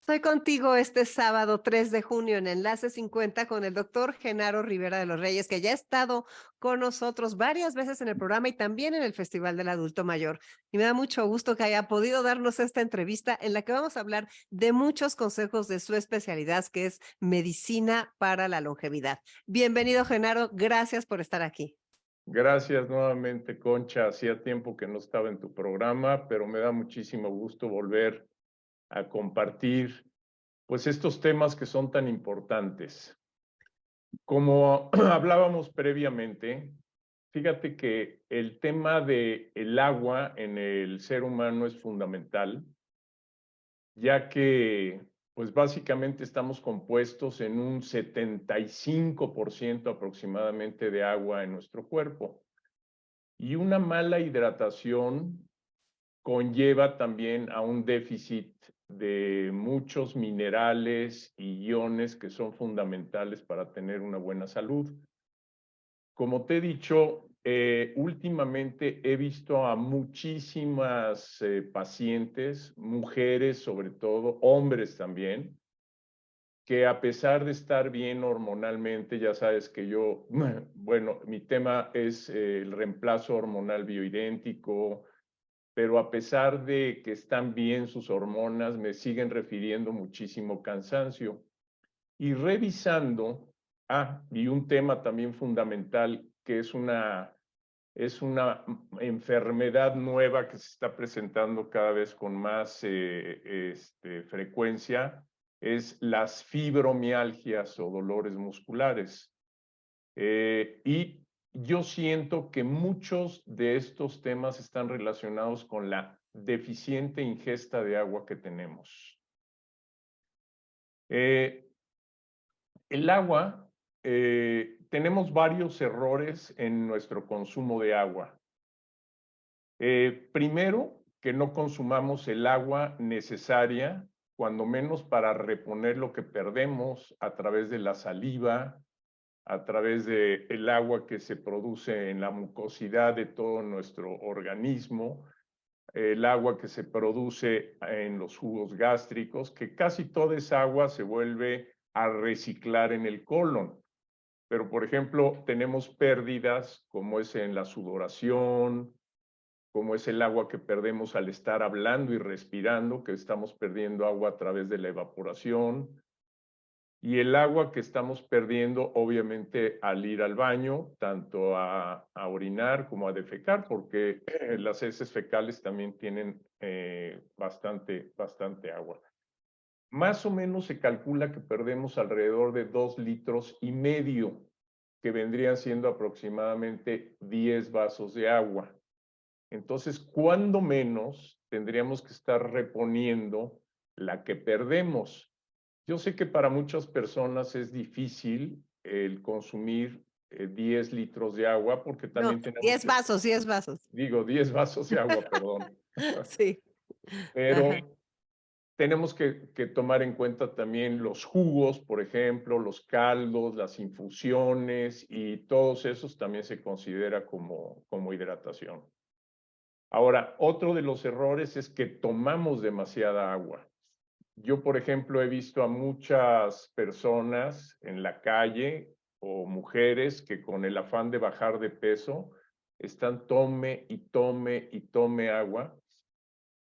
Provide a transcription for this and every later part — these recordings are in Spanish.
Estoy contigo este sábado 3 de junio en Enlace 50 con el doctor Genaro Rivera de los Reyes, que ya ha estado con nosotros varias veces en el programa y también en el Festival del Adulto Mayor. Y me da mucho gusto que haya podido darnos esta entrevista en la que vamos a hablar de muchos consejos de su especialidad, que es medicina para la longevidad. Bienvenido, Genaro. Gracias por estar aquí. Gracias nuevamente, Concha. Hacía tiempo que no estaba en tu programa, pero me da muchísimo gusto volver a compartir, pues, estos temas que son tan importantes. Como hablábamos previamente, fíjate que el tema de el agua en el ser humano es fundamental, ya que, pues, básicamente estamos compuestos en un 75% aproximadamente de agua en nuestro cuerpo. Y una mala hidratación conlleva también a un déficit de muchos minerales y iones que son fundamentales para tener una buena salud. Como te he dicho, últimamente he visto a muchísimas pacientes, mujeres sobre todo, hombres también, que a pesar de estar bien hormonalmente, ya sabes que yo, bueno, mi tema es el reemplazo hormonal bioidéntico, pero a pesar de que están bien sus hormonas, me siguen refiriendo muchísimo cansancio. Y revisando, y un tema también fundamental, que es una enfermedad nueva que se está presentando cada vez con más frecuencia, es las fibromialgias o dolores musculares. Y yo siento que muchos de estos temas están relacionados con la deficiente ingesta de agua que tenemos. El agua, tenemos varios errores en nuestro consumo de agua. Primero, que no consumamos el agua necesaria, cuando menos para reponer lo que perdemos a través de la saliva, a través del agua que se produce en la mucosidad de todo nuestro organismo, el agua que se produce en los jugos gástricos, que casi toda esa agua se vuelve a reciclar en el colon. Pero, por ejemplo, tenemos pérdidas como es en la sudoración, como es el agua que perdemos al estar hablando y respirando, que estamos perdiendo agua a través de la evaporación, y el agua que estamos perdiendo, obviamente, al ir al baño, tanto a orinar como a defecar, porque las heces fecales también tienen bastante agua. Más o menos se calcula que perdemos alrededor de 2,5 litros, que vendrían siendo aproximadamente 10 vasos de agua. Entonces, ¿cuándo menos tendríamos que estar reponiendo la que perdemos? Yo sé que para muchas personas es difícil el consumir 10 litros de agua porque No, también tenemos 10 que, vasos, 10 vasos. digo, 10 vasos de agua, perdón. Sí. Ajá. Pero tenemos que tomar en cuenta también los jugos, por ejemplo, los caldos, las infusiones, y todos esos también se considera como hidratación. Ahora, otro de los errores es que tomamos demasiada agua. Yo, por ejemplo, he visto a muchas personas en la calle o mujeres que con el afán de bajar de peso están tome y tome y tome agua,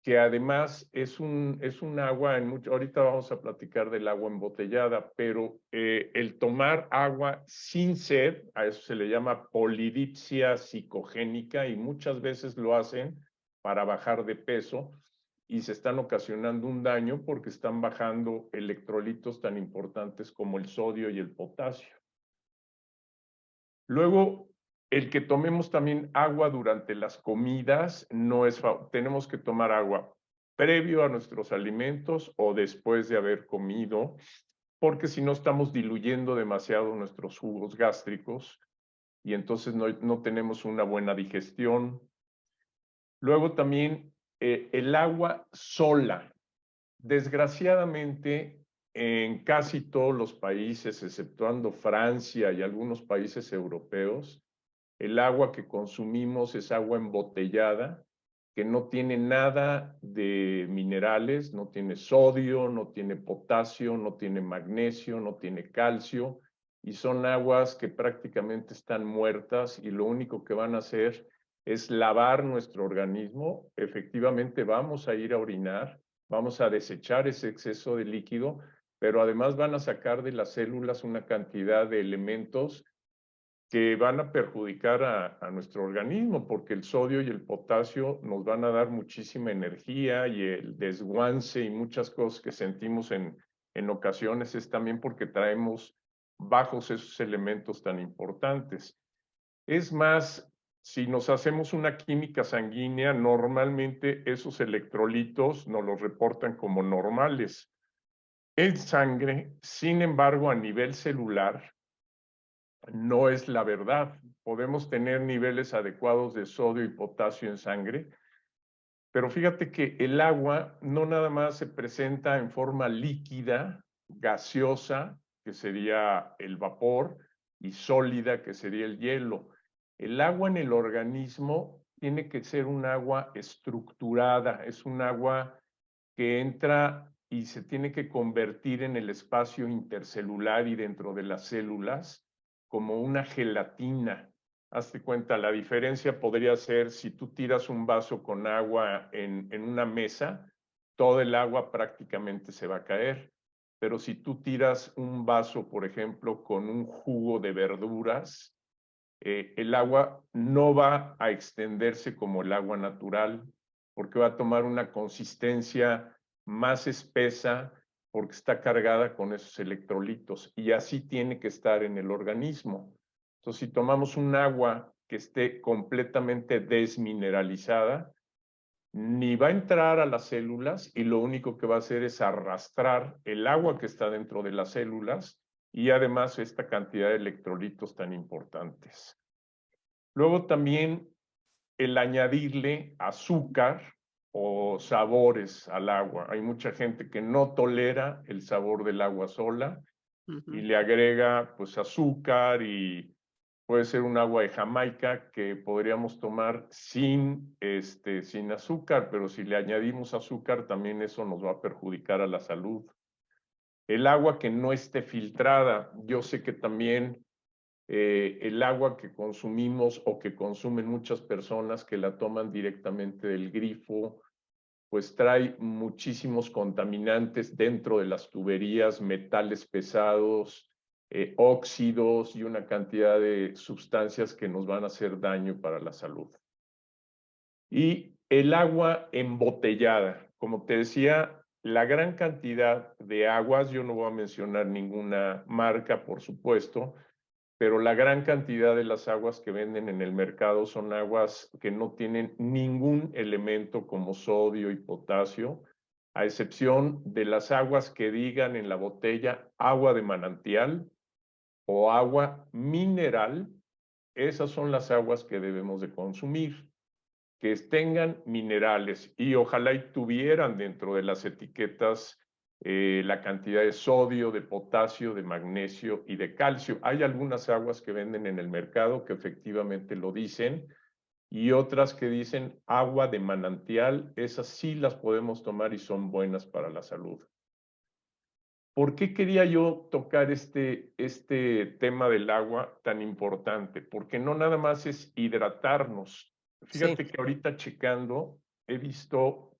que además es un agua, ahorita vamos a platicar del agua embotellada, pero el tomar agua sin sed, a eso se le llama polidipsia psicogénica, y muchas veces lo hacen para bajar de peso y se están ocasionando un daño porque están bajando electrolitos tan importantes como el sodio y el potasio. Luego, el que tomemos también agua durante las comidas no es, tenemos que tomar agua previo a nuestros alimentos o después de haber comido, porque si no estamos diluyendo demasiado nuestros jugos gástricos y entonces no tenemos una buena digestión. Luego también el agua sola. Desgraciadamente, en casi todos los países, exceptuando Francia y algunos países europeos, el agua que consumimos es agua embotellada, que no tiene nada de minerales, no tiene sodio, no tiene potasio, no tiene magnesio, no tiene calcio, y son aguas que prácticamente están muertas y lo único que van a hacer es lavar nuestro organismo. Efectivamente vamos a ir a orinar, vamos a desechar ese exceso de líquido, pero además van a sacar de las células una cantidad de elementos que van a perjudicar a nuestro organismo, porque el sodio y el potasio nos van a dar muchísima energía y el desguance y muchas cosas que sentimos en ocasiones es también porque traemos bajos esos elementos tan importantes. Es más, si nos hacemos una química sanguínea, normalmente esos electrolitos nos los reportan como normales en sangre. Sin embargo, a nivel celular, no es la verdad. Podemos tener niveles adecuados de sodio y potasio en sangre, pero fíjate que el agua no nada más se presenta en forma líquida, gaseosa, que sería el vapor, y sólida, que sería el hielo. El agua en el organismo tiene que ser un agua estructurada, es un agua que entra y se tiene que convertir en el espacio intercelular y dentro de las células como una gelatina. Hazte cuenta, la diferencia podría ser si tú tiras un vaso con agua en una mesa, todo el agua prácticamente se va a caer. Pero si tú tiras un vaso, por ejemplo, con un jugo de verduras, el agua no va a extenderse como el agua natural, porque va a tomar una consistencia más espesa, porque está cargada con esos electrolitos, y así tiene que estar en el organismo. Entonces, si tomamos un agua que esté completamente desmineralizada, ni va a entrar a las células y lo único que va a hacer es arrastrar el agua que está dentro de las células y además esta cantidad de electrolitos tan importantes. Luego también el añadirle azúcar o sabores al agua. Hay mucha gente que no tolera el sabor del agua sola y le agrega pues azúcar y puede ser un agua de Jamaica que podríamos tomar sin azúcar, pero si le añadimos azúcar también eso nos va a perjudicar a la salud. El agua que no esté filtrada, yo sé que también el agua que consumimos o que consumen muchas personas que la toman directamente del grifo, pues trae muchísimos contaminantes dentro de las tuberías, metales pesados, óxidos y una cantidad de sustancias que nos van a hacer daño para la salud. Y el agua embotellada, como te decía, la gran cantidad de aguas, yo no voy a mencionar ninguna marca, por supuesto, pero la gran cantidad de las aguas que venden en el mercado son aguas que no tienen ningún elemento como sodio y potasio, a excepción de las aguas que digan en la botella agua de manantial o agua mineral. Esas son las aguas que debemos de consumir, que tengan minerales y ojalá y tuvieran dentro de las etiquetas la cantidad de sodio, de potasio, de magnesio y de calcio. Hay algunas aguas que venden en el mercado que efectivamente lo dicen y otras que dicen agua de manantial. Esas sí las podemos tomar y son buenas para la salud. ¿Por qué quería yo tocar este tema del agua tan importante? Porque no nada más es hidratarnos. Sí, Fíjate que ahorita checando, he visto,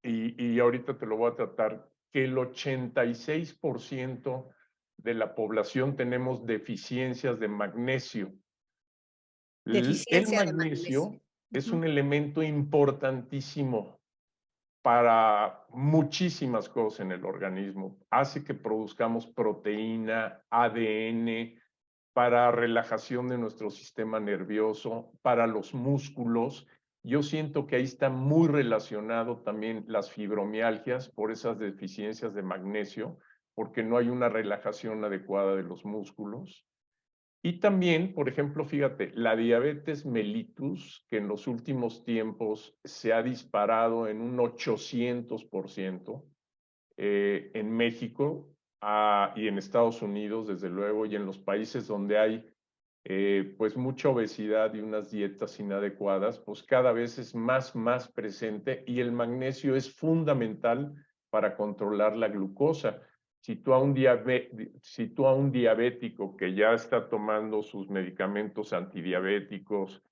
y ahorita te lo voy a tratar, que el 86% de la población tenemos deficiencias de magnesio. El deficiencia de magnesio. magnesio es un elemento importantísimo para muchísimas cosas en el organismo. Hace que produzcamos proteína, ADN, para relajación de nuestro sistema nervioso, para los músculos. Yo siento que ahí está muy relacionado también las fibromialgias por esas deficiencias de magnesio, porque no hay una relajación adecuada de los músculos. Y también, por ejemplo, fíjate, la diabetes mellitus, que en los últimos tiempos se ha disparado en un 800% en México y en Estados Unidos, desde luego, y en los países donde hay pues mucha obesidad y unas dietas inadecuadas, pues cada vez es más presente, y el magnesio es fundamental para controlar la glucosa. Si tú a un diabético que ya está tomando sus medicamentos antidiabéticos,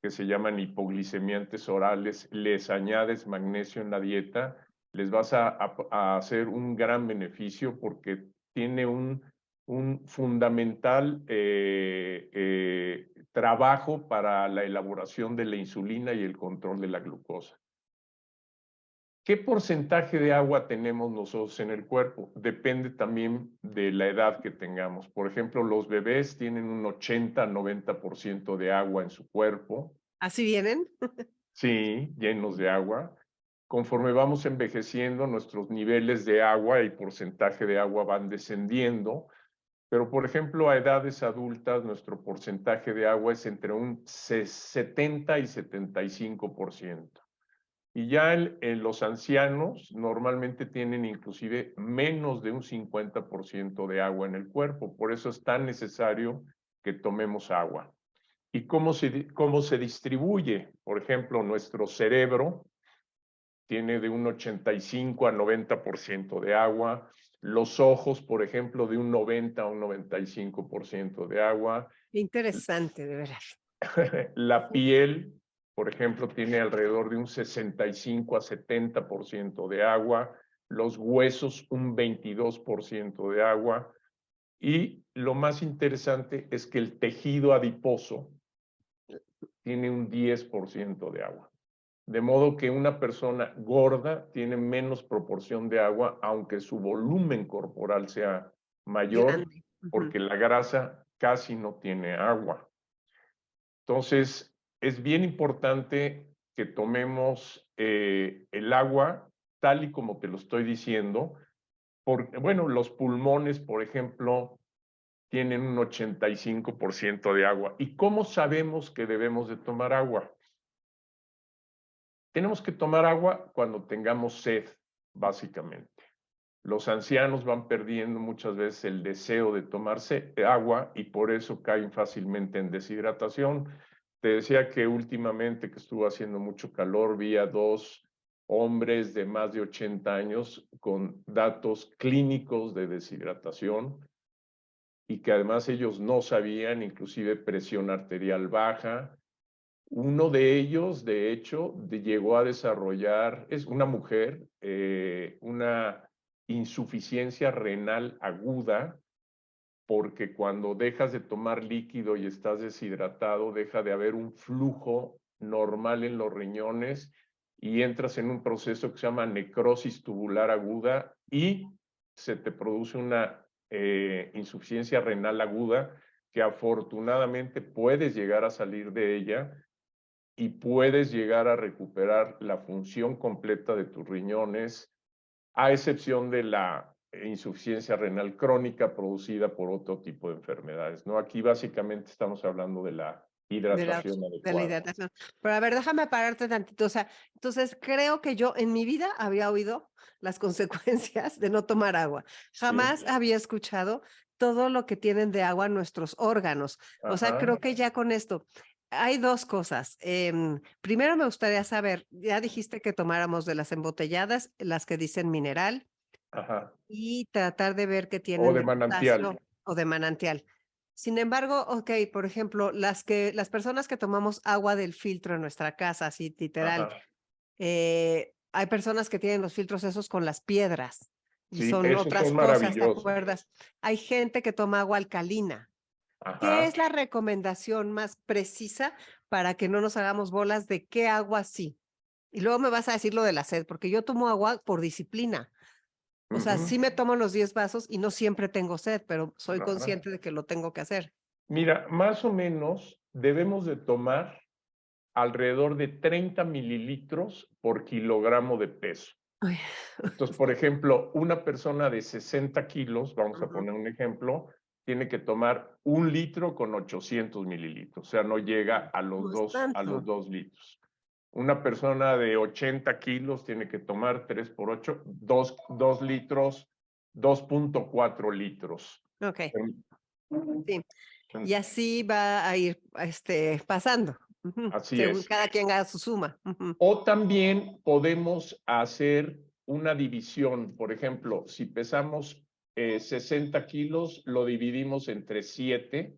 que se llaman hipoglicemiantes orales, les añades magnesio en la dieta, les vas a hacer un gran beneficio, porque tiene un fundamental trabajo para la elaboración de la insulina y el control de la glucosa. ¿Qué porcentaje de agua tenemos nosotros en el cuerpo? Depende también de la edad que tengamos. Por ejemplo, los bebés tienen un 80-90% de agua en su cuerpo. ¿Así vienen? Sí, llenos de agua. Conforme vamos envejeciendo, nuestros niveles de agua y porcentaje de agua van descendiendo. Pero, por ejemplo, a edades adultas, nuestro porcentaje de agua es entre un 70 y 75%. Y ya en los ancianos normalmente tienen inclusive menos de un 50% de agua en el cuerpo. Por eso es tan necesario que tomemos agua. ¿Y cómo se distribuye? Por ejemplo, nuestro cerebro tiene de un 85 a 90% de agua. Los ojos, por ejemplo, de un 90 a un 95% de agua. Interesante, de veras. La piel, por ejemplo, tiene alrededor de un 65 a 70% de agua. Los huesos, un 22% de agua. Y lo más interesante es que el tejido adiposo tiene un 10% de agua. De modo que una persona gorda tiene menos proporción de agua, aunque su volumen corporal sea mayor, Grande. porque la grasa casi no tiene agua. Entonces, es bien importante que tomemos el agua tal y como te lo estoy diciendo, porque, bueno, los pulmones, por ejemplo, tienen un 85% de agua. ¿Y cómo sabemos que debemos de tomar agua? Tenemos que tomar agua cuando tengamos sed, básicamente. Los ancianos van perdiendo muchas veces el deseo de tomarse agua y por eso caen fácilmente en deshidratación. Te decía que últimamente, que estuvo haciendo mucho calor, vi a 2 hombres de más de 80 años con datos clínicos de deshidratación, y que además ellos no sabían, inclusive presión arterial baja. Uno de ellos, de hecho, llegó a desarrollar, es una mujer, una insuficiencia renal aguda, porque cuando dejas de tomar líquido y estás deshidratado, deja de haber un flujo normal en los riñones y entras en un proceso que se llama necrosis tubular aguda y se te produce una insuficiencia renal aguda, que afortunadamente puedes llegar a salir de ella y puedes llegar a recuperar la función completa de tus riñones, a excepción de la insuficiencia renal crónica producida por otro tipo de enfermedades, ¿no? Aquí básicamente estamos hablando de la hidratación De la adecuada. hidratación. Pero a ver, déjame pararte tantito. O sea, entonces creo que yo en mi vida había oído las consecuencias de no tomar agua. Jamás Sí, había escuchado todo lo que tienen de agua nuestros órganos. O sea, ajá, creo que ya con esto hay 2 cosas. Primero me gustaría saber, ya dijiste que tomáramos de las embotelladas, las que dicen mineral, ajá. y tratar de ver qué O tienen de de manantial. potasio o de manantial. Sin embargo, por ejemplo, las personas que tomamos agua del filtro en nuestra casa, así literal, Ajá. hay personas que tienen los filtros esos con las piedras y Sí, son esos otras son cosas, ¿te maravillosos. acuerdas? Hay gente que toma agua alcalina. ¿Qué Ajá. es la recomendación más precisa para que no nos hagamos bolas de qué agua sí? Y luego me vas a decir lo de la sed, porque yo tomo agua por disciplina. O sea, Ujú, sí me tomo los 10 vasos y no siempre tengo sed, pero soy ajá. consciente de que lo tengo que hacer. Mira, más o menos debemos de tomar alrededor de 30 mililitros por kilogramo de peso. Ay, Entonces, por ejemplo, una persona de 60 kilos, vamos a ujú. poner un ejemplo, tiene que tomar 1 litro con 800 mililitros, o sea, no llega a No los es a los tanto. 2 litros. Una persona de 80 kilos tiene que tomar 3 por 8, 2 litros, 2.4 litros. Ok, sí. Y así va a ir pasando, Así según es. cada quien haga su suma. O también podemos hacer una división. Por ejemplo, si pesamos 60 kilos, lo dividimos entre 7.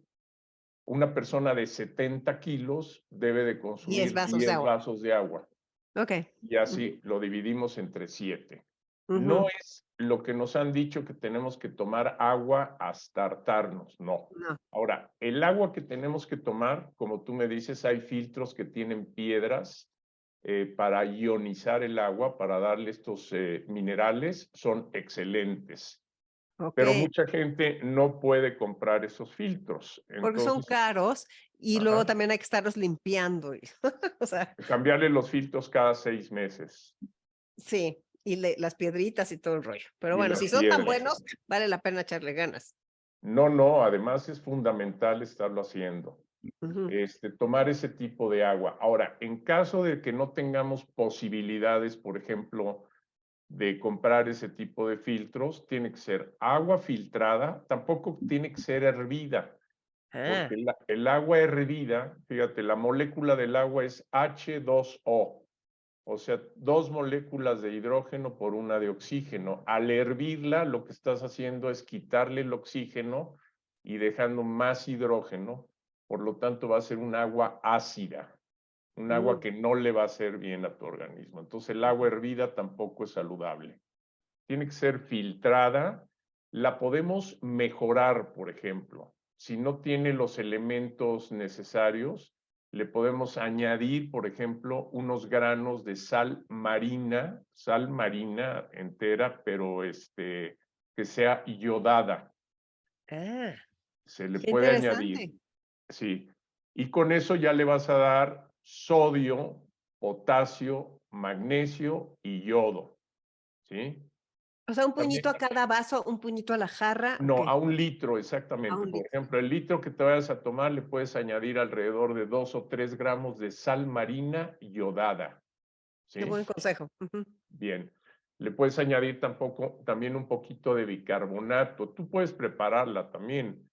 Una persona de 70 kilos debe de 10 consumir vasos de 10 agua. vasos de agua. Ok. Y así lo dividimos entre 7. No Ujú. es lo que nos han dicho que tenemos que tomar agua hasta hartarnos, no. No. Ahora, el agua que tenemos que tomar, como tú me dices, hay filtros que tienen piedras para ionizar el agua, para darle estos minerales, son excelentes. Ok. Pero mucha gente no puede comprar esos filtros. Porque son Entonces, caros y luego ajá, también hay que estarlos limpiando. O sea, cambiarle los filtros cada 6 meses sí, y las piedritas y todo el rollo. Pero y bueno, las si son tan piedras. buenos, vale la pena echarle ganas. No, no, además es fundamental estarlo haciendo. Ujú. Tomar ese tipo de agua. Ahora, en caso de que no tengamos posibilidades, por ejemplo, de comprar ese tipo de filtros, tiene que ser agua filtrada, tampoco tiene que ser hervida, Ah, porque el agua hervida, fíjate, la molécula del agua es H2O, o sea, 2 moléculas de hidrógeno por una de oxígeno. Al hervirla, lo que estás haciendo es quitarle el oxígeno y dejando más hidrógeno, por lo tanto va a ser un agua ácida, un agua mm, que no le va a hacer bien a tu organismo. Entonces el agua hervida tampoco es saludable. Tiene que ser filtrada. La podemos mejorar, por ejemplo. Si no tiene los elementos necesarios, le podemos añadir, por ejemplo, unos granos de sal marina entera, pero que sea iodada. ah, Se le qué puede añadir, interesante. sí. Y con eso ya le vas a dar sodio, potasio, magnesio y yodo, ¿sí? O sea, un También, puñito a cada vaso, un puñito a la jarra, ¿o no, qué? a 1 litro A exactamente. un Por litro. ejemplo, el litro que te vayas a tomar le puedes añadir alrededor de 2 o 3 gramos de sal marina yodada, Qué ¿sí? buen consejo. Ujú. Bien. Le puedes añadir también un poquito de bicarbonato. Tú puedes prepararla también.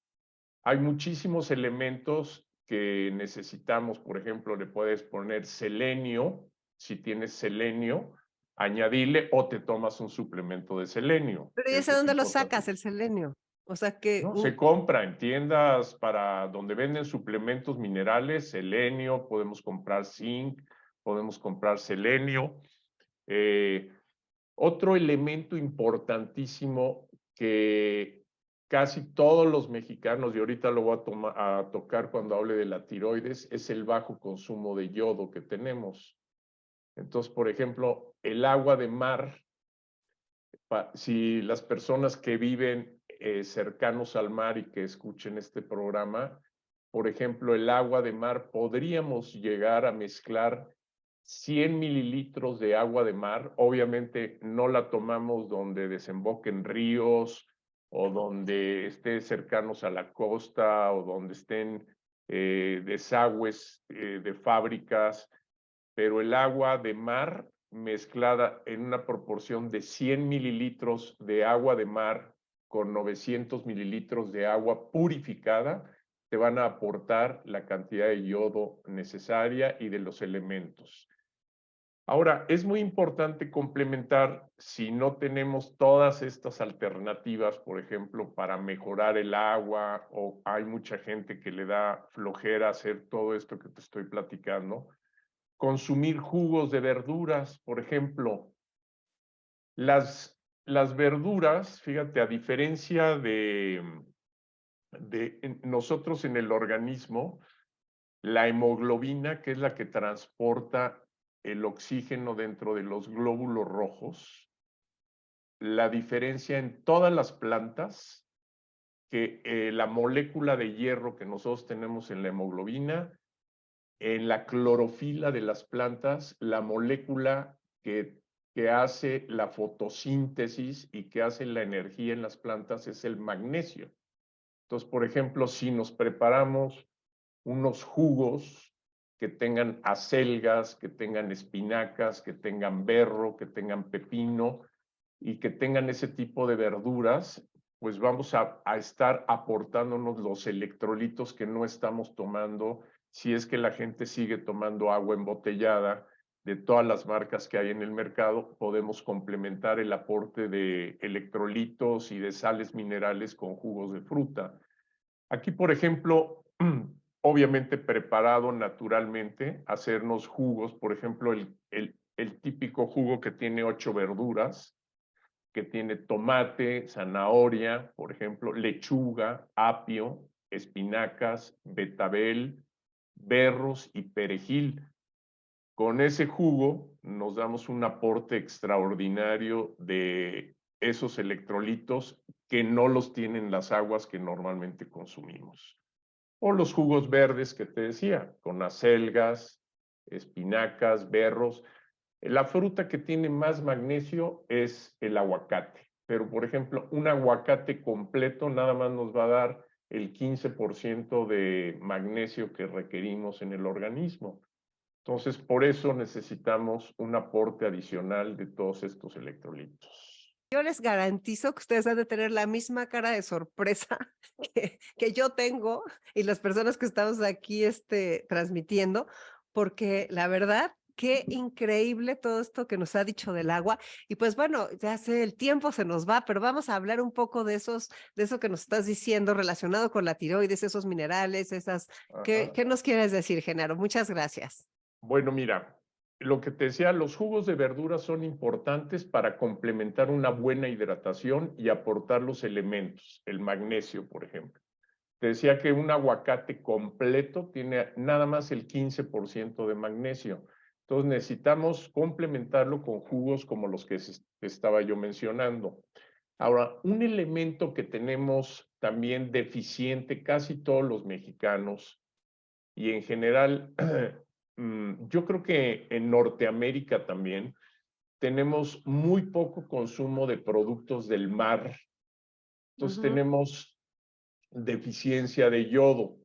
Hay muchísimos elementos que necesitamos. Por ejemplo, le puedes poner selenio, si tienes selenio, añadirle o te tomas un suplemento de selenio, Pero ¿y que ese eso es dónde lo importante. sacas, el selenio? O sea, que No, se compra en tiendas para donde venden suplementos minerales, selenio, podemos comprar zinc, podemos comprar selenio. Eh, Otro elemento importantísimo que casi todos los mexicanos, y ahorita lo voy a tocar cuando hable de la tiroides, es el bajo consumo de yodo que tenemos. Entonces, por ejemplo, el agua de mar, si las personas que viven cercanos al mar y que escuchen este programa, por ejemplo, el agua de mar, podríamos llegar a mezclar 100 mililitros de agua de mar. Obviamente no la tomamos donde desemboquen ríos o donde esté cercanos a la costa o donde estén desagües de fábricas, pero el agua de mar mezclada en una proporción de 100 mililitros de agua de mar con 900 mililitros de agua purificada, te van a aportar la cantidad de yodo necesaria y de los elementos. Ahora, es muy importante complementar si no tenemos todas estas alternativas, por ejemplo, para mejorar el agua, o hay mucha gente que le da flojera hacer todo esto que te estoy platicando. Consumir jugos de verduras, por ejemplo. Las verduras, fíjate, a diferencia de nosotros en el organismo, la hemoglobina, que es la que transporta el oxígeno dentro de los glóbulos rojos, la diferencia en todas las plantas, que la molécula de hierro que nosotros tenemos en la hemoglobina, en la clorofila de las plantas, la molécula que hace la fotosíntesis y que hace la energía en las plantas es el magnesio. Entonces, por ejemplo, si nos preparamos unos jugos que tengan acelgas, que tengan espinacas, que tengan berro, que tengan pepino y que tengan ese tipo de verduras, pues vamos a estar aportándonos los electrolitos que no estamos tomando si es que la gente sigue tomando agua embotellada de todas las marcas que hay en el mercado. Podemos complementar el aporte de electrolitos y de sales minerales con jugos de fruta. Aquí, por ejemplo, obviamente preparado naturalmente, hacernos jugos, por ejemplo, el típico jugo que tiene 8 verduras, que tiene tomate, zanahoria, por ejemplo, lechuga, apio, espinacas, betabel, berros y perejil. Con ese jugo nos damos un aporte extraordinario de esos electrolitos que no los tienen las aguas que normalmente consumimos. O los jugos verdes que te decía, con acelgas, espinacas, berros. La fruta que tiene más magnesio es el aguacate, pero por ejemplo, un aguacate completo nada más nos va a dar el 15% de magnesio que requerimos en el organismo. Entonces, por eso necesitamos un aporte adicional de todos estos electrolitos. Yo les garantizo que ustedes han de tener la misma cara de sorpresa que yo tengo y las personas que estamos aquí, transmitiendo, porque la verdad, qué increíble todo esto que nos ha dicho del agua. Y pues bueno, ya sé, el tiempo se nos va, pero vamos a hablar un poco de eso que nos estás diciendo relacionado con la tiroides, esos minerales, esas. ¿Qué, Ajá. qué nos quieres decir, Genaro? Muchas gracias. Bueno, mira, lo que te decía, los jugos de verduras son importantes para complementar una buena hidratación y aportar los elementos, el magnesio, por ejemplo. Te decía que un aguacate completo tiene nada más el 15% de magnesio. Entonces necesitamos complementarlo con jugos como los que estaba yo mencionando. Ahora, un elemento que tenemos también deficiente casi todos los mexicanos y en general, yo creo que en Norteamérica también tenemos muy poco consumo de productos del mar. Entonces Ujú, tenemos deficiencia de yodo.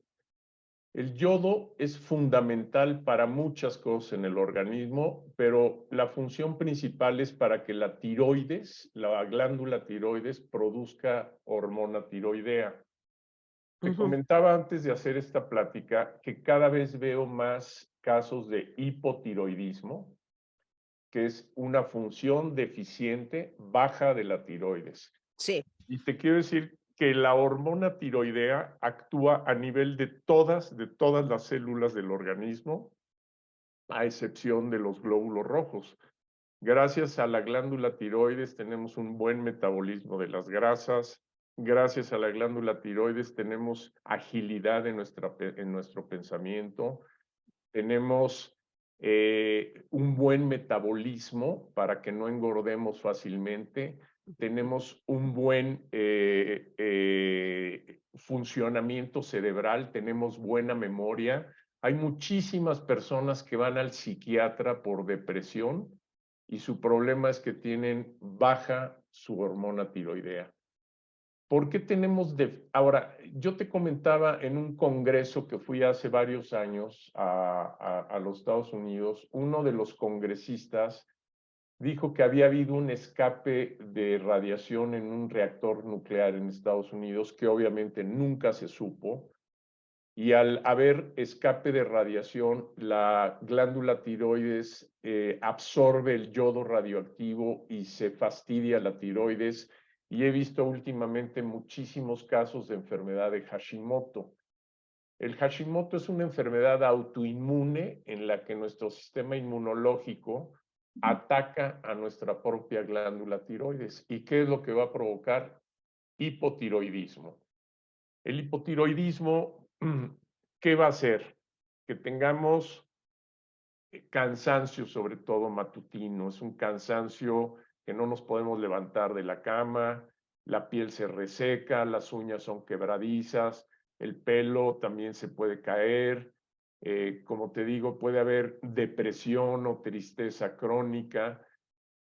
El yodo es fundamental para muchas cosas en el organismo, pero la función principal es para que la tiroides, la glándula tiroides, produzca hormona tiroidea. Te ujú. comentaba antes de hacer esta plática que cada vez veo más casos de hipotiroidismo, que es una función deficiente baja de la tiroides. Sí. Y te quiero decir que la hormona tiroidea actúa a nivel de todas las células del organismo, a excepción de los glóbulos rojos. Gracias a la glándula tiroides tenemos un buen metabolismo de las grasas. Gracias a la glándula tiroides tenemos agilidad en nuestro pensamiento. Tenemos un buen metabolismo para que no engordemos fácilmente. Tenemos un buen funcionamiento cerebral, tenemos buena memoria. Hay muchísimas personas que van al psiquiatra por depresión y su problema es que tienen baja su hormona tiroidea. ¿Por qué tenemos Ahora, yo te comentaba en un congreso que fui hace varios años a los Estados Unidos, uno de los congresistas dijo que había habido un escape de radiación en un reactor nuclear en Estados Unidos, que obviamente nunca se supo, y al haber escape de radiación, la glándula tiroides absorbe el yodo radioactivo y se fastidia la tiroides. Y he visto últimamente muchísimos casos de enfermedad de Hashimoto. El Hashimoto es una enfermedad autoinmune en la que nuestro sistema inmunológico ataca a nuestra propia glándula tiroides. ¿Y qué es lo que va a provocar? Hipotiroidismo. El hipotiroidismo, ¿qué va a hacer? Que tengamos cansancio, sobre todo matutino. Es un cansancio que no nos podemos levantar de la cama, la piel se reseca, las uñas son quebradizas, el pelo también se puede caer. Como te digo, puede haber depresión o tristeza crónica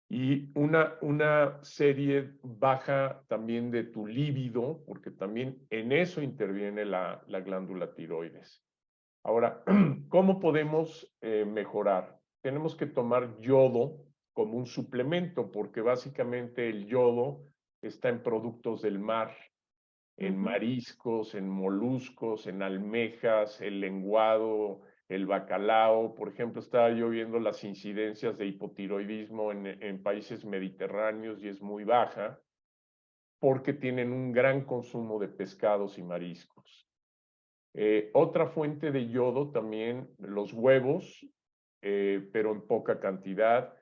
y una serie baja también de tu líbido, porque también en eso interviene la glándula tiroides. Ahora, ¿cómo podemos mejorar? Tenemos que tomar yodo como un suplemento, porque básicamente el yodo está en productos del mar, en mariscos, en moluscos, en almejas, el lenguado, el bacalao. Por ejemplo, estaba yo viendo las incidencias de hipotiroidismo en países mediterráneos y es muy baja porque tienen un gran consumo de pescados y mariscos. Otra fuente de yodo también, los huevos, pero en poca cantidad.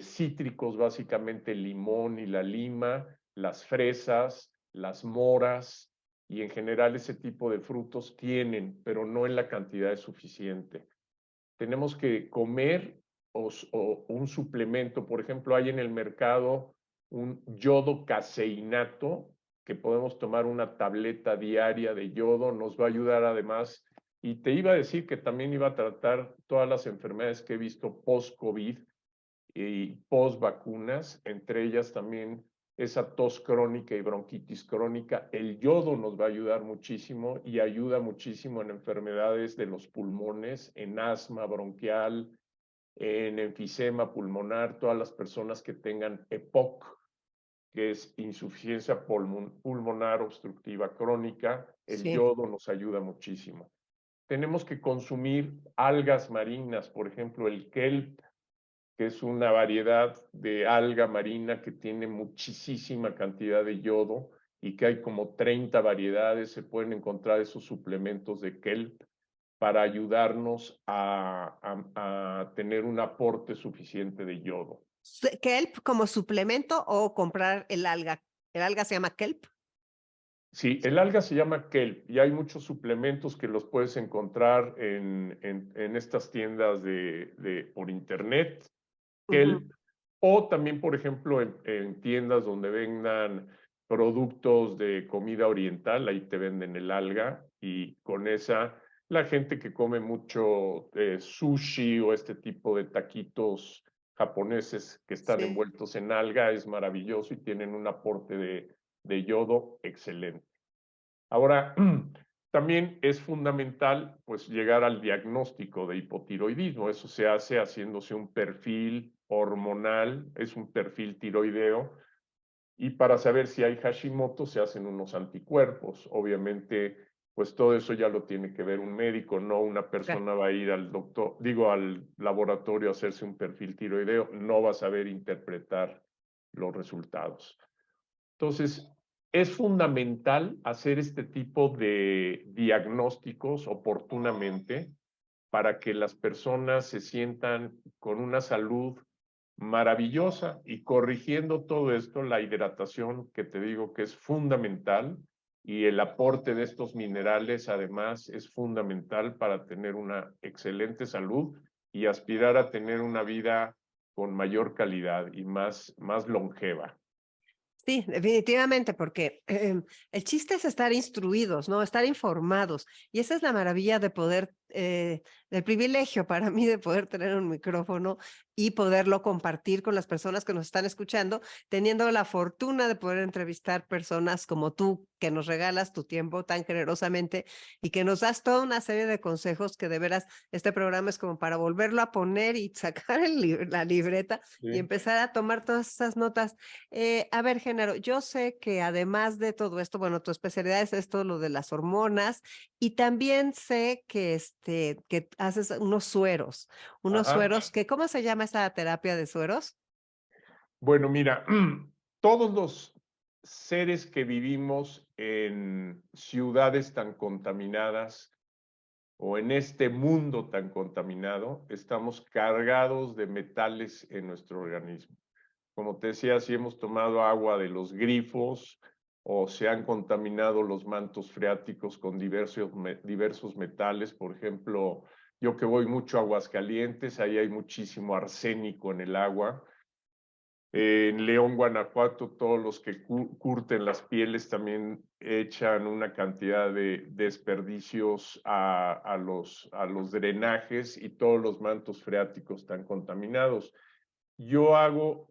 Cítricos, básicamente el limón y la lima, las fresas, las moras, y en general ese tipo de frutos tienen, pero no en la cantidad suficiente. Tenemos que comer o un suplemento. Por ejemplo, hay en el mercado un yodo caseinato, que podemos tomar una tableta diaria de yodo, nos va a ayudar además. Y te iba a decir que también iba a tratar todas las enfermedades que he visto post-COVID y post-vacunas, entre ellas también esa tos crónica y bronquitis crónica. El yodo nos va a ayudar muchísimo y ayuda muchísimo en enfermedades de los pulmones, en asma bronquial, en enfisema pulmonar, todas las personas que tengan EPOC, que es insuficiencia pulmonar obstructiva crónica. El Sí. yodo nos ayuda muchísimo. Tenemos que consumir algas marinas, por ejemplo, el kelp, que es una variedad de alga marina que tiene muchísima cantidad de yodo y que hay como 30 variedades. Se pueden encontrar esos suplementos de kelp para ayudarnos a tener un aporte suficiente de yodo. ¿Kelp como suplemento o comprar el alga? ¿El alga se llama kelp? Sí, el alga se llama kelp y hay muchos suplementos que los puedes encontrar en estas tiendas por internet. Ujú. Kelp, o también, por ejemplo, en tiendas donde vendan productos de comida oriental, ahí te venden el alga y con esa, la gente que come mucho sushi o este tipo de taquitos japoneses que están Sí. envueltos en alga, es maravilloso y tienen un aporte de yodo excelente. Ahora, también es fundamental pues llegar al diagnóstico de hipotiroidismo. Eso se hace haciéndose un perfil hormonal, es un perfil tiroideo, y para saber si hay Hashimoto se hacen unos anticuerpos. Obviamente, pues todo eso ya lo tiene que ver un médico, no una Claro. persona va a ir al doctor, digo, al laboratorio a hacerse un perfil tiroideo, no va a saber interpretar los resultados. Entonces, es fundamental hacer este tipo de diagnósticos oportunamente para que las personas se sientan con una salud maravillosa, y corrigiendo todo esto, la hidratación, que te digo que es fundamental, y el aporte de estos minerales además es fundamental para tener una excelente salud y aspirar a tener una vida con mayor calidad y más longeva. Sí, definitivamente, porque el chiste es estar instruidos, ¿no? Estar informados. Y esa es la maravilla de poder, del privilegio para mí de poder tener un micrófono y poderlo compartir con las personas que nos están escuchando, teniendo la fortuna de poder entrevistar personas como tú, que nos regalas tu tiempo tan generosamente y que nos das toda una serie de consejos que de veras este programa es como para volverlo a poner y sacar la libreta y Sí. empezar a tomar todas esas notas. A ver, Genaro, yo sé que además de todo esto, bueno, tu especialidad es esto, lo de las hormonas, y también sé que, que haces unos Ajá. sueros que, ¿cómo se llama esa terapia de sueros? Bueno, mira, todos los seres que vivimos en ciudades tan contaminadas o en este mundo tan contaminado, estamos cargados de metales en nuestro organismo. Como te decía, si hemos tomado agua de los grifos o se han contaminado los mantos freáticos con diversos metales. Por ejemplo, yo que voy mucho a Aguascalientes, ahí hay muchísimo arsénico en el agua. En León, Guanajuato, todos los que curten las pieles también echan una cantidad de desperdicios a los drenajes, y todos los mantos freáticos están contaminados. Yo hago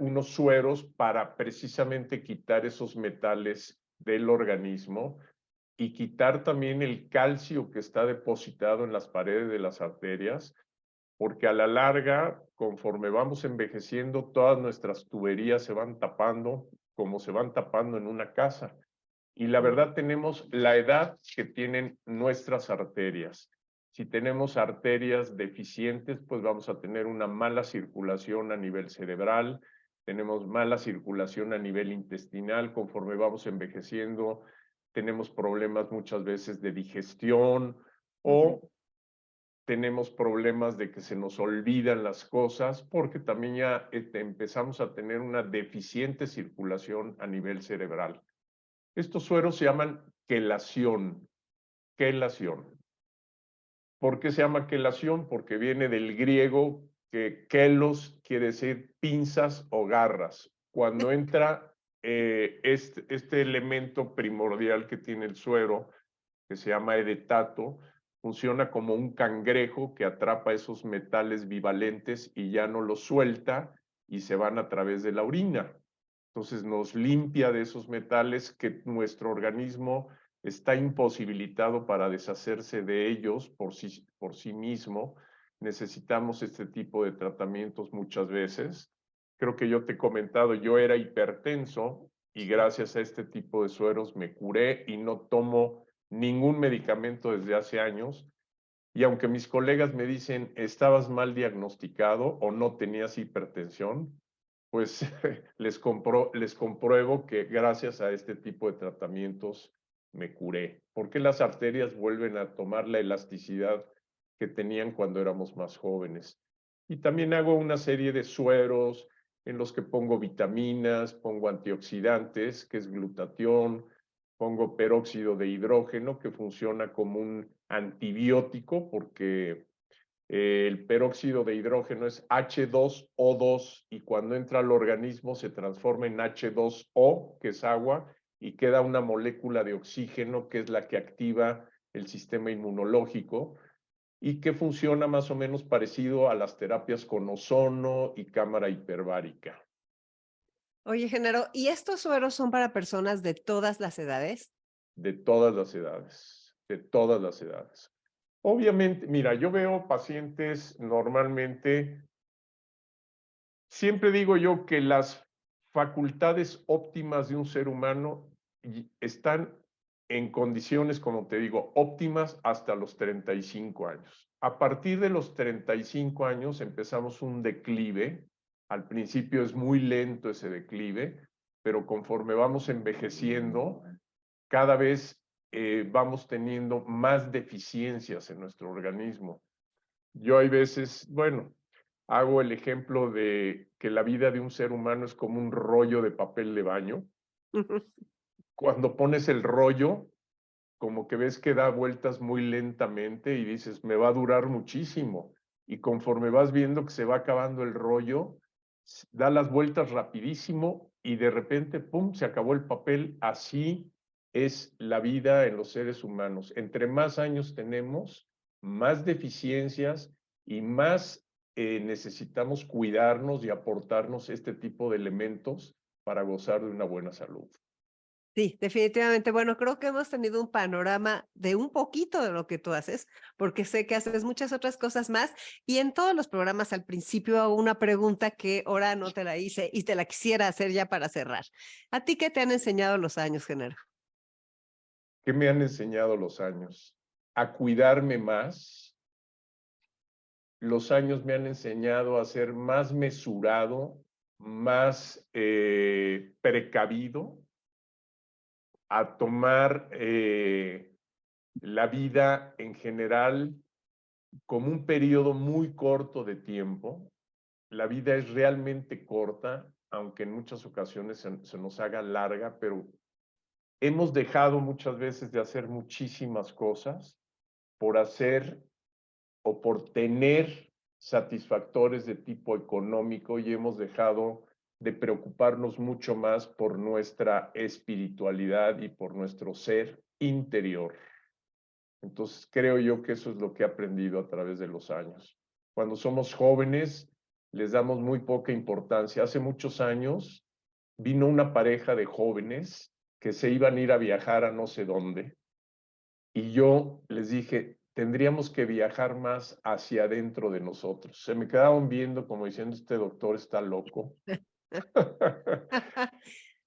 unos sueros para precisamente quitar esos metales del organismo y quitar también el calcio que está depositado en las paredes de las arterias, porque a la larga, conforme vamos envejeciendo, todas nuestras tuberías se van tapando como se van tapando en una casa. Y la verdad tenemos la edad que tienen nuestras arterias. Si tenemos arterias deficientes, pues vamos a tener una mala circulación a nivel cerebral, tenemos mala circulación a nivel intestinal, conforme vamos envejeciendo, tenemos problemas muchas veces de digestión o tenemos problemas de que se nos olvidan las cosas porque también ya empezamos a tener una deficiente circulación a nivel cerebral. Estos sueros se llaman quelación. Quelación. ¿Por qué se llama quelación? Porque viene del griego que kelos quiere decir pinzas o garras. Cuando entra este elemento primordial que tiene el suero, que se llama edetato, funciona como un cangrejo que atrapa esos metales bivalentes y ya no los suelta y se van a través de la orina. Entonces nos limpia de esos metales que nuestro organismo está imposibilitado para deshacerse de ellos por sí mismo. Necesitamos este tipo de tratamientos muchas veces. Creo que yo te he comentado, yo era hipertenso y gracias a este tipo de sueros me curé y no tomo ningún medicamento desde hace años. Y aunque mis colegas me dicen, estabas mal diagnosticado o no tenías hipertensión, pues les compruebo que gracias a este tipo de tratamientos me curé. Porque las arterias vuelven a tomar la elasticidad que tenían cuando éramos más jóvenes. Y también hago una serie de sueros en los que pongo vitaminas, pongo antioxidantes, que es glutatión, pongo peróxido de hidrógeno, que funciona como un antibiótico porque el peróxido de hidrógeno es H2O2 y cuando entra al organismo se transforma en H2O, que es agua, y queda una molécula de oxígeno que es la que activa el sistema inmunológico y que funciona más o menos parecido a las terapias con ozono y cámara hiperbárica. Oye, Genaro, ¿y estos sueros son para personas de todas las edades? De todas las edades, de todas las edades. Obviamente, mira, yo veo pacientes normalmente. Siempre digo yo que las facultades óptimas de un ser humano están en condiciones, como te digo, óptimas hasta los 35 años. A partir de los 35 años empezamos un declive. Al principio es muy lento ese declive, pero conforme vamos envejeciendo, cada vez vamos teniendo más deficiencias en nuestro organismo. Yo hay veces, bueno, hago el ejemplo de que la vida de un ser humano es como un rollo de papel de baño. Cuando pones el rollo, como que ves que da vueltas muy lentamente y dices, me va a durar muchísimo. Y conforme vas viendo que se va acabando el rollo, da las vueltas rapidísimo y de repente, ¡pum!, se acabó el papel. Así es la vida en los seres humanos. Entre más años tenemos, más deficiencias y más necesitamos cuidarnos y aportarnos este tipo de elementos para gozar de una buena salud. Sí, definitivamente. Bueno, creo que hemos tenido un panorama de un poquito de lo que tú haces, porque sé que haces muchas otras cosas más. Y en todos los programas al principio hago una pregunta que ahora no te la hice y te la quisiera hacer ya para cerrar. ¿A ti qué te han enseñado los años, Genaro? ¿Qué me han enseñado los años? A cuidarme más. Los años me han enseñado a ser más mesurado, más precavido, a tomar la vida en general como un periodo muy corto de tiempo. La vida es realmente corta, aunque en muchas ocasiones se nos haga larga, pero hemos dejado muchas veces de hacer muchísimas cosas por hacer o por tener satisfactores de tipo económico y hemos dejado de preocuparnos mucho más por nuestra espiritualidad y por nuestro ser interior. Entonces creo yo que eso es lo que he aprendido a través de los años. Cuando somos jóvenes les damos muy poca importancia. Hace muchos años vino una pareja de jóvenes que se iban a ir a viajar a no sé dónde y yo les dije, tendríamos que viajar más hacia adentro de nosotros. Se me quedaban viendo como diciendo, este doctor está loco.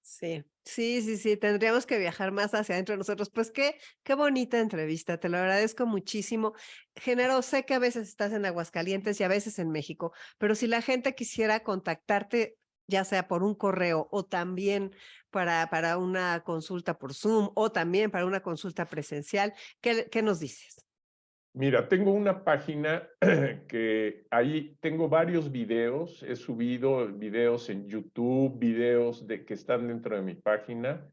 Sí, sí, sí, sí, tendríamos que viajar más hacia adentro de nosotros. Pues qué bonita entrevista, te lo agradezco muchísimo. Genaro, sé que a veces estás en Aguascalientes y a veces en México, pero si la gente quisiera contactarte, ya sea por un correo o también para una consulta por Zoom o también para una consulta presencial, ¿qué nos dices? Mira, tengo una página que ahí tengo varios videos. He subido videos en YouTube, videos que están dentro de mi página.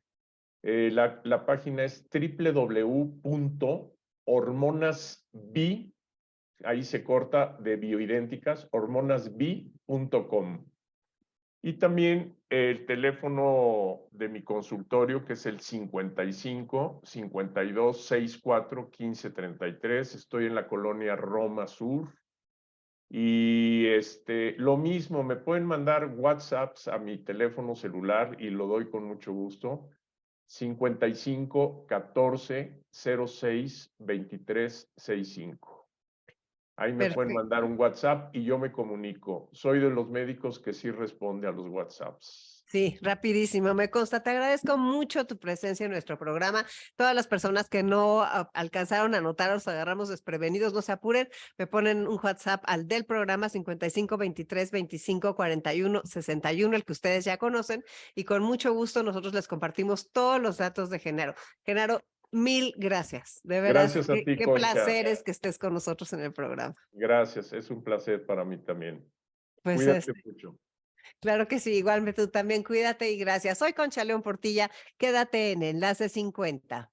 La página es www.hormonasbi, ahí se corta de bioidénticas, hormonasbi.com. Y también el teléfono de mi consultorio, que es el 55 52 64 15 33. Estoy en la colonia Roma Sur. Y lo mismo, me pueden mandar WhatsApps a mi teléfono celular y lo doy con mucho gusto. 55 14 06 23 65. Ahí me pueden Perfecto. mandar un WhatsApp y yo me comunico. Soy de los médicos que sí responde a los WhatsApps. Sí, rapidísimo, me consta. Te agradezco mucho tu presencia en nuestro programa. Todas las personas que no alcanzaron a anotar o nos agarramos desprevenidos, no se apuren, me ponen un WhatsApp al del programa 55 23 25 41 61, el que ustedes ya conocen, y con mucho gusto nosotros les compartimos todos los datos de Genaro. Genaro, mil gracias. De veras, Gracias a ti, qué Concha. placer es que estés con nosotros en el programa. Gracias, es un placer para mí también. Pues Cuídate mucho. claro que sí, igualmente tú también cuídate y gracias. Soy Concha León Portilla, quédate en Enlace 50.